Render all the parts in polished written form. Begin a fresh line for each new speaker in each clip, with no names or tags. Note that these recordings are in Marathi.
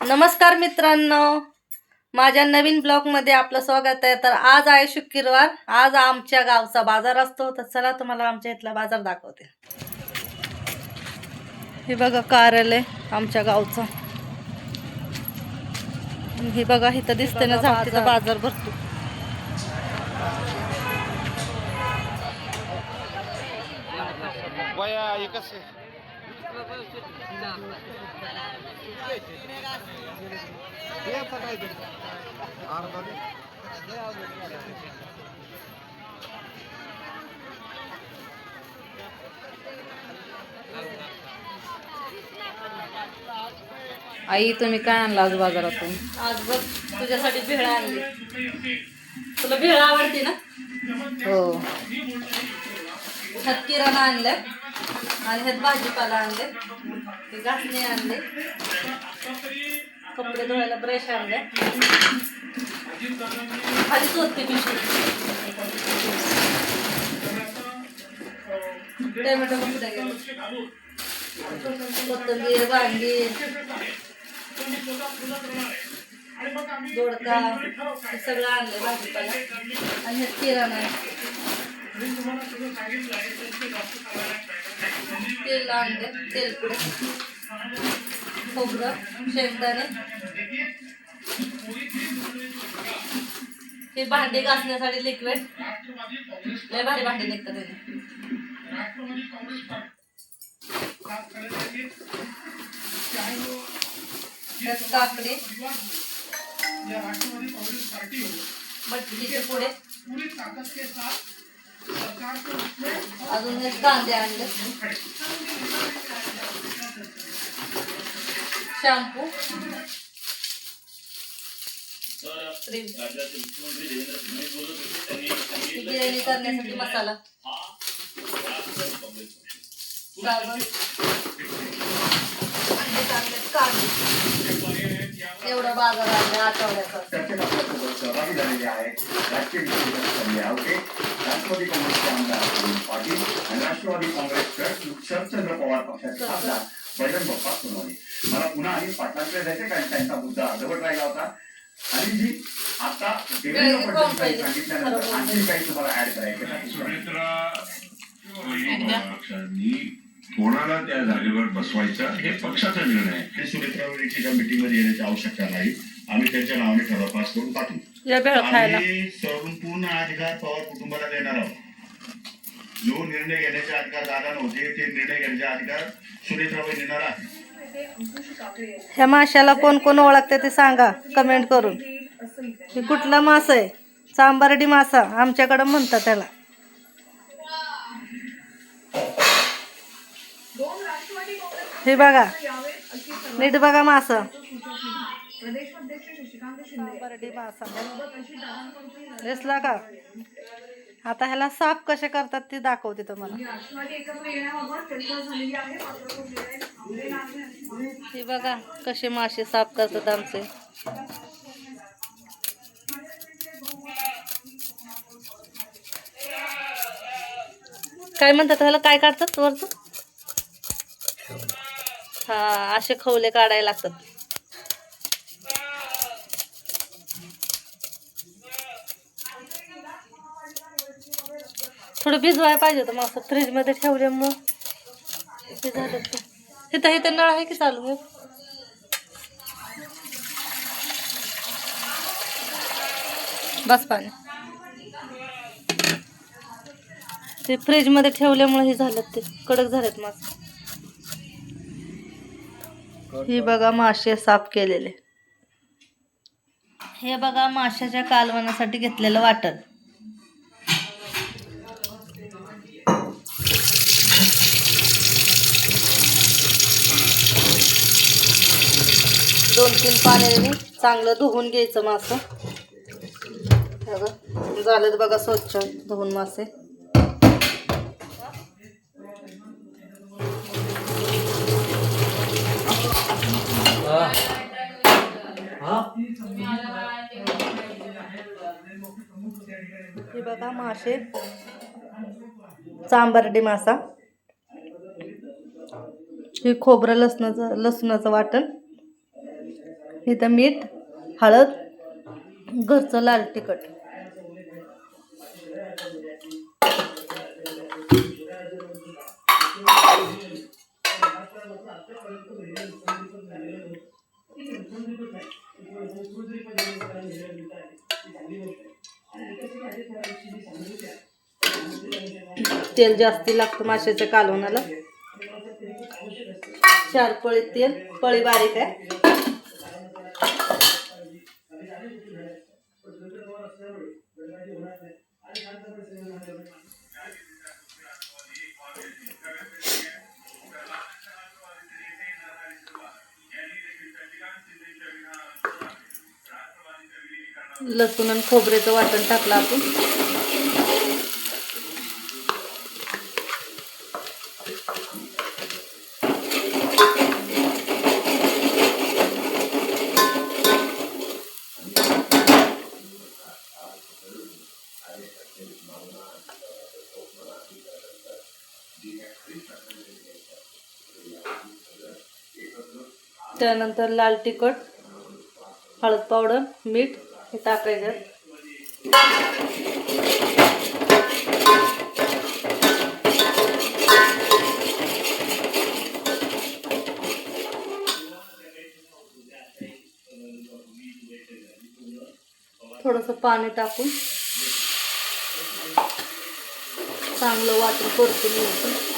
नमस्कार मित्रांनो, माझ्या नवीन ब्लॉगमध्ये आपलं स्वागत आहे. तर आज आहे शुक्रवार. आज आमच्या गावचा बाजार असतो. तर चला तुम्हाला आमच्या इथला बाजार दाखवते. हे बघा कार्यालय आमच्या गावचं. हे बघा इथं दिसते ना झाडीचा बाजार भरतो.
आई तुम्ही काय आणलं आज बाजारातून?
आज बघ तुझ्यासाठी भेळ आणली. तुला भेळ आवडते ना?
हो.
ह्यात किराणा आणलं आणि ह्यात भाजीपाला आणले, हे घासणे आणले, कपडे धुवायला ब्रश आणले, खालीच होते पिशवी, टोमॅटो कुठे गेले, कोथिंबीर, वांगी, दोडका, हे सगळं आणले भाजीपाला आणि ह्यात किराणा आहे. तेल आणले, तेलपुडे, खोबरं, शेंगदाणे, हे भांडी घासण्यासाठी लिक्विड, लय भारी भांडी निघतात त्याने. काकडी, मटकीचे पुढे, अजून हे कांदे आणले, शॅम्पू, बिर्याणी करण्यासाठी मसाला, साबण, अंडे कांदे, कांदे, एवढा बाजार आहे आठवड्याचा.
सहभागी झालेले आहेत राष्ट्रीय राष्ट्रवादी काँग्रेसचे आमदार पाटील आणि राष्ट्रवादी काँग्रेसचे शरदचंद्र पवार पक्षाचे खासदार बजरंग बाप्पा सोनवणे. मला पुन्हा आणि पाटलांकडे जायचे कारण त्यांचा मुद्दा अर्धवट राहिला होता आणि जी आता देवेंद्र फडणवीस सांगितल्यानंतर आणखी काही तुम्हाला ऍड करायचं.
कोणाला त्या जागेवर बसवायचा हे पक्षाचा निर्णय आहे. हे सुनेत्रा वहिनीची त्या मीटिंग मध्ये येण्याची आवश्यकता नाही. आम्ही त्यांच्या नावाने ठराव पास करून टाकू. आम्ही संपूर्ण अधिकार पवार कुटुंबाला देणार आहोत. जो निर्णय घेण्याचे अधिकार दादा नव्हते ते निर्णय घेण्याचे अधिकार सुनेत्रा वहिनींना आहे.
ह्या माशाला कोण कोण ओळखते ते सांगा कमेंट करून. हे कुठला मासा आहे? चांबार्डी मासा आमच्याकडे म्हणतात त्याला. हे बघा, नीट बघा मासा, चांबार्डी मासा दिसला का? आता ह्याला साफ कसे करतात ते दाखवते तुम्हाला. हे बघा कसे मासे साफ करतात आमचे. काय म्हणतात ह्याला? काय काढतात वरचं? हा, असे खवले काढायला लागतात. थोडं भिजवायला पाहिजे होतं मग, फ्रीज मध्ये ठेवल्यामुळं हे झालं. इथं इथं नळ आहे की चालू आहे? बस पाणी. ते फ्रीज मध्ये ठेवल्यामुळे हे झालं, ते कडक झालेत मासे. हे बघा मासे साफ केलेले. हे बघा माशाच्या कालवणासाठी घेतलेलं वाटण. दोन तीन पाण्याने चांगलं धुवून घ्यायचं मासं. झालं बघा स्वच्छ धुवून मासे. हे बघा मासे, चांबार्डी मासा, हे खोबरं लसणाचं वाटण, इथं मीठ, हळद, घरचं लाल तिखट. तेल जास्ती लागतं माशाच्या कालवणाला. 4 पळी तेल, पळी बारीक आहे. लसूण आणि खोबऱ्याचं वाटण टाकलं आपण. त्यानंतर लाल तिखट, हळद पावडर, मीठ हे टाकायचं. थोडंसं पाणी टाकून चांगलं वाटण परतून घ्यायचं.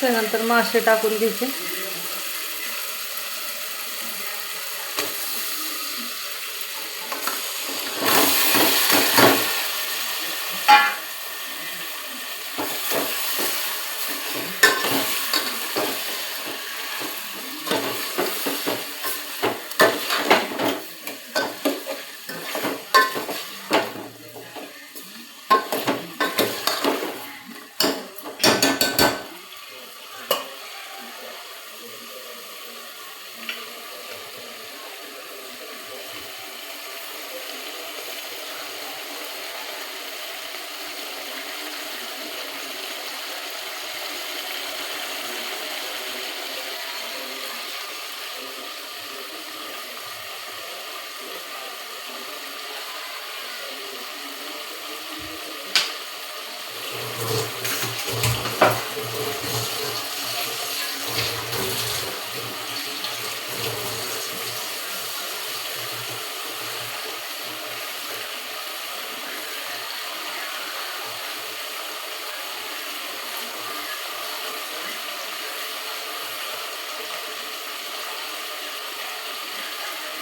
त्यानंतर मासे टाकून घ्यायचे.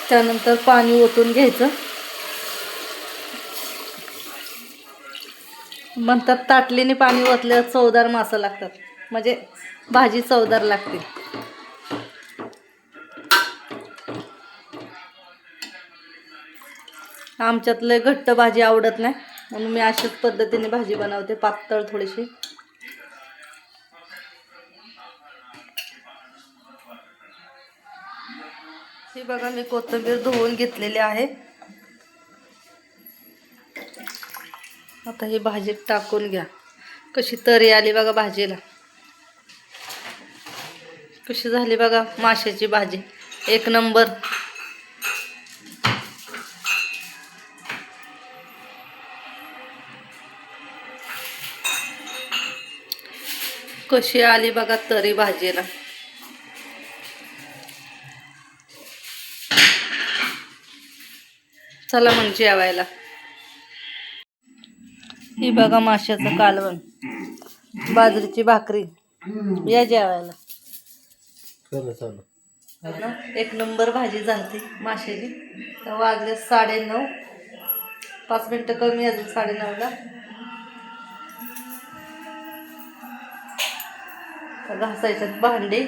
त्यानंतर पाणी ओतून घ्यायचं. म्हणतात ताटलीने पाणी ओतल्यावर चवदार मासा लागतात, म्हणजे भाजी चवदार लागते. आमच्यात लय घट्ट भाजी आवडत नाही, म्हणून मी अशाच पद्धतीने भाजी बनवते, पातळ थोडीशी. ही बघा मी कोथिंबीर धुवून घेतलेली आहे. आता ही भाजीत टाकून घ्या. कशी तरी आली बघा भाजीला. कशी झाली बघा माशाची भाजी, एक नंबर. कशी आली बघा तरी भाजीला. चला मग जेवायला. ही बघा माशाचं कालवण, बाजरीची भाकरी, या जेवायला. एक नंबर भाजी झाली माशाची. तर वाजले 9:30, 5 मिनिटं कमी अजून 9:30ला. घासायच्यात भांडी.